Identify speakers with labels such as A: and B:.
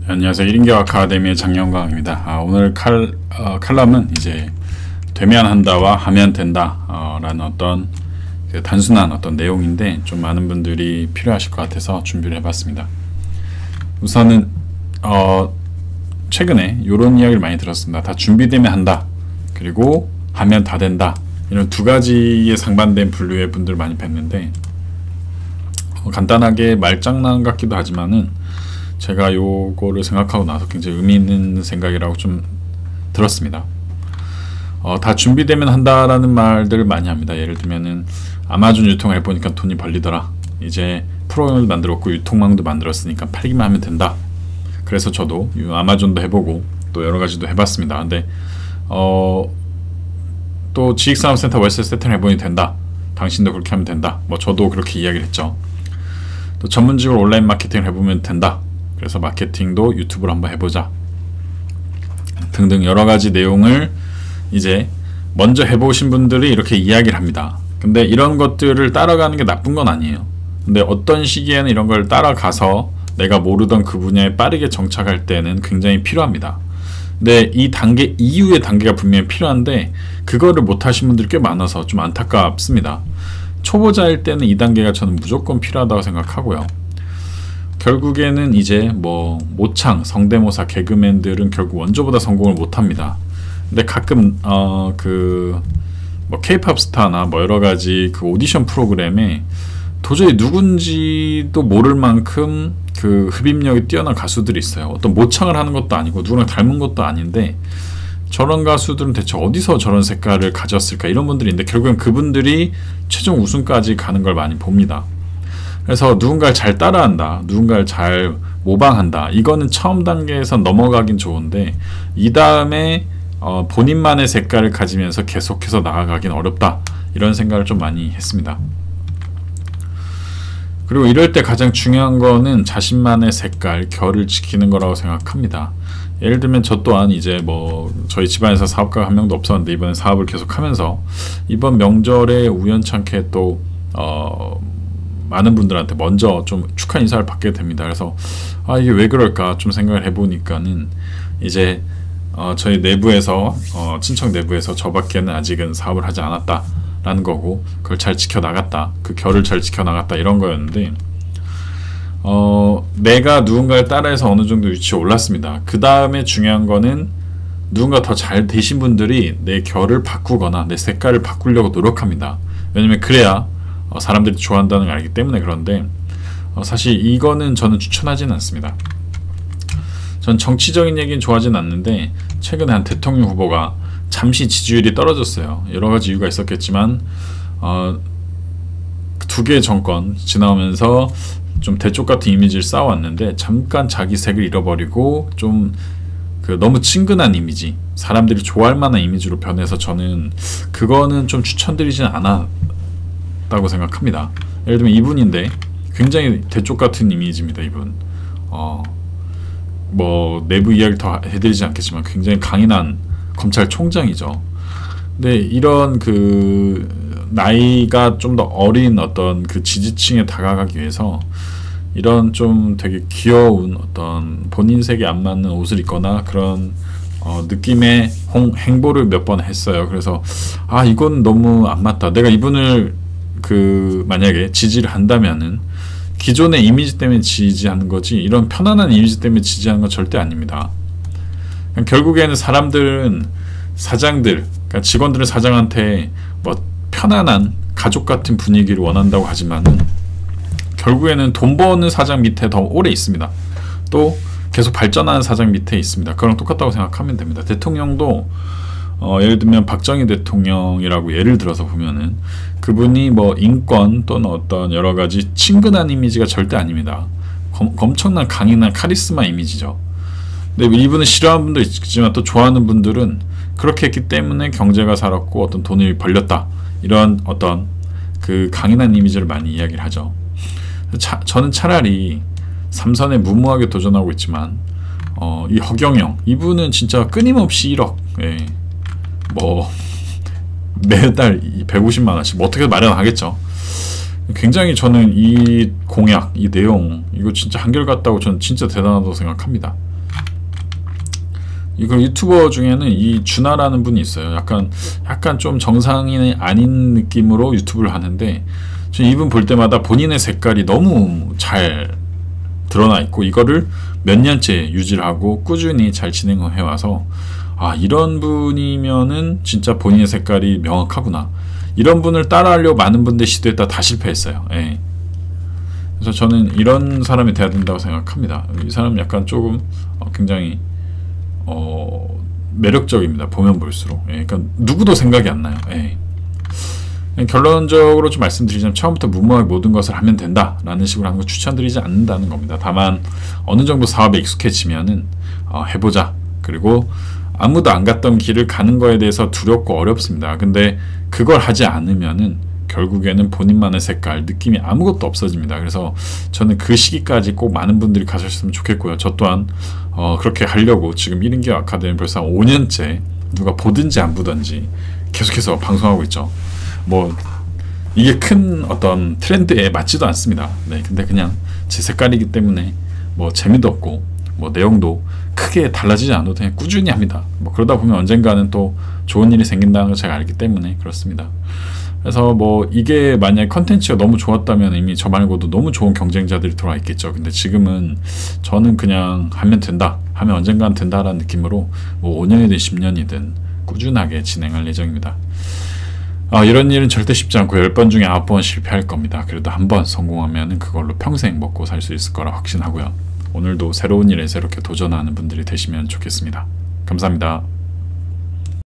A: 안녕하세요. 1인격 아카데미의 장영광입니다. 오늘 칼럼은 이제 되면 한다와 하면 된다 라는 어떤 단순한 어떤 내용인데 좀 많은 분들이 필요하실 것 같아서 준비를 해봤습니다. 우선은 최근에 이런 이야기를 많이 들었습니다. 다 준비되면 한다, 그리고 하면 다 된다, 이런 두 가지의 상반된 분류의 분들 많이 뵀는데 간단하게 말장난 같기도 하지만은 제가 요거를 생각하고 나서 굉장히 의미 있는 생각이라고 좀 들었습니다. 다 준비되면 한다라는 말들을 많이 합니다. 예를 들면은 아마존 유통을 해보니까 돈이 벌리더라. 이제 프로그램을 만들었고 유통망도 만들었으니까 팔기만 하면 된다. 그래서 저도 아마존도 해보고 또 여러가지도 해봤습니다. 근데 또 지식산업센터 월세 세팅을 해보니 된다. 당신도 그렇게 하면 된다. 뭐 저도 그렇게 이야기를 했죠. 또 전문직으로 온라인 마케팅을 해보면 된다. 그래서 마케팅도 유튜브로 한번 해보자 등등 여러가지 내용을 이제 먼저 해보신 분들이 이렇게 이야기를 합니다. 근데 이런 것들을 따라가는 게 나쁜 건 아니에요. 근데 어떤 시기에는 이런 걸 따라가서 내가 모르던 그 분야에 빠르게 정착할 때는 굉장히 필요합니다. 근데 이 단계 이후의 단계가 분명히 필요한데 그거를 못하신 분들이 꽤 많아서 좀 안타깝습니다. 초보자일 때는 이 단계가 저는 무조건 필요하다고 생각하고요. 결국에는 이제 뭐 모창, 성대모사, 개그맨들은 결국 원조보다 성공을 못합니다. 근데 가끔 뭐 K-팝 스타나 뭐 여러가지 그 오디션 프로그램에 도저히 누군지도 모를 만큼 그 흡입력이 뛰어난 가수들이 있어요. 어떤 모창을 하는 것도 아니고 누구랑 닮은 것도 아닌데 저런 가수들은 대체 어디서 저런 색깔을 가졌을까, 이런 분들이 있는데 결국엔 그분들이 최종 우승까지 가는 걸 많이 봅니다. 그래서 누군가를 잘 따라한다, 누군가를 잘 모방한다, 이거는 처음 단계에선 넘어가긴 좋은데 이 다음에 본인만의 색깔을 가지면서 계속해서 나아가긴 어렵다, 이런 생각을 좀 많이 했습니다. 그리고 이럴 때 가장 중요한 거는 자신만의 색깔, 결을 지키는 거라고 생각합니다. 예를 들면 저 또한 이제 뭐 저희 집안에서 사업가가 한 명도 없었는데 이번에 사업을 계속 하면서 이번 명절에 우연찮게 또 많은 분들한테 먼저 좀 축하 인사를 받게 됩니다. 그래서 이게 왜 그럴까 좀 생각을 해보니까는 이제 저희 내부에서 친척 내부에서 저밖에는 아직은 사업을 하지 않았다 라는 거고, 그걸 잘 지켜나갔다, 그 결을 잘 지켜나갔다, 이런 거였는데 내가 누군가를 따라해서 어느 정도 위치에 올랐습니다. 그 다음에 중요한 거는 누군가 더 잘 되신 분들이 내 결을 바꾸거나 내 색깔을 바꾸려고 노력합니다. 왜냐면 그래야 사람들이 좋아한다는 걸 알기 때문에. 그런데 사실 이거는 저는 추천하지는 않습니다. 전 정치적인 얘기는 좋아하진 않는데 최근에 한 대통령 후보가 잠시 지지율이 떨어졌어요. 여러가지 이유가 있었겠지만 두 개의 정권 지나오면서 좀 대쪽 같은 이미지를 쌓아왔는데 잠깐 자기 색을 잃어버리고 좀 너무 친근한 이미지, 사람들이 좋아할 만한 이미지로 변해서 저는 그거는 좀 추천드리진 않았다고 생각합니다. 예를 들면 이분인데 굉장히 대쪽 같은 이미지입니다. 이분 뭐 내부 이야기를 더 해드리지 않겠지만 굉장히 강인한 검찰총장이죠. 근데 이런 나이가 좀 더 어린 어떤 지지층에 다가가기 위해서 이런 좀 되게 귀여운 어떤 본인 색에 안 맞는 옷을 입거나 그런 느낌의 행보를 몇 번 했어요. 그래서 이건 너무 안 맞다. 내가 이분을 만약에 지지를 한다면은 기존의 이미지 때문에 지지하는 거지 이런 편안한 이미지 때문에 지지하는 건 절대 아닙니다. 결국에는 사람들은 사장들, 그러니까 직원들은 사장한테 뭐 편안한 가족 같은 분위기를 원한다고 하지만은 결국에는 돈 버는 사장 밑에 더 오래 있습니다. 또 계속 발전하는 사장 밑에 있습니다. 그거랑 똑같다고 생각하면 됩니다. 대통령도 예를 들면 박정희 대통령이라고 예를 들어서 보면은 그분이 뭐 인권 또는 어떤 여러가지 친근한 이미지가 절대 아닙니다. 엄청난 강인한 카리스마 이미지죠. 근데 이분은 싫어하는 분도 있지만 또 좋아하는 분들은 그렇게 했기 때문에 경제가 살았고 어떤 돈을 벌렸다, 이런 어떤 강인한 이미지를 많이 이야기를 하죠. 저는 차라리 삼선에 무모하게 도전하고 있지만 이 허경영, 이분은 진짜 끊임없이 1억 뭐 매달 150만원씩 뭐 어떻게 마련하겠죠. 굉장히 저는 이 공약, 이 내용, 이거 진짜 한결같다고 저는 진짜 대단하다고 생각합니다. 이거 유튜버 중에는 이 준하라는 분이 있어요. 약간 좀 정상인이 아닌 느낌으로 유튜브를 하는데, 저는 이분 볼 때마다 본인의 색깔이 너무 잘 드러나 있고, 이거를 몇 년째 유지를 하고 꾸준히 잘 진행해 와서, 아, 이런 분이면은 진짜 본인의 색깔이 명확하구나. 이런 분을 따라하려고 많은 분들이 시도했다 다 실패했어요. 예. 그래서 저는 이런 사람이 돼야 된다고 생각합니다. 이 사람 약간 조금 굉장히 매력적입니다. 보면 볼수록. 예, 그러니까 누구도 생각이 안 나요. 예. 결론적으로 좀 말씀드리자면, 처음부터 무모하게 모든 것을 하면 된다라는 식으로 하는 거 추천드리지 않는다는 겁니다. 다만 어느 정도 사업에 익숙해지면은 해보자. 그리고 아무도 안 갔던 길을 가는 거에 대해서 두렵고 어렵습니다. 근데 그걸 하지 않으면은 결국에는 본인만의 색깔, 느낌이 아무것도 없어집니다. 그래서 저는 그 시기까지 꼭 많은 분들이 가셨으면 좋겠고요. 저 또한 그렇게 하려고 지금 1인기 아카데미 벌써 5년째 누가 보든지 안 보든지 계속해서 방송하고 있죠. 뭐 이게 큰 어떤 트렌드에 맞지도 않습니다. 네, 근데 그냥 제 색깔이기 때문에 뭐 재미도 없고 뭐 내용도 크게 달라지지 않아도 그냥 꾸준히 합니다. 뭐 그러다 보면 언젠가는 또 좋은 일이 생긴다는 걸 제가 알기 때문에 그렇습니다. 그래서 뭐 이게 만약에 컨텐츠가 너무 좋았다면 이미 저 말고도 너무 좋은 경쟁자들이 들어와 있겠죠. 근데 지금은 저는 그냥 하면 된다, 하면 언젠가는 된다라는 느낌으로 뭐 5년이든 10년이든 꾸준하게 진행할 예정입니다. 이런 일은 절대 쉽지 않고 10번 중에 9번 실패할 겁니다. 그래도 한 번 성공하면 그걸로 평생 먹고 살 수 있을 거라 확신하고요. 오늘도 새로운 일에 새롭게 도전하는 분들이 되시면 좋겠습니다. 감사합니다.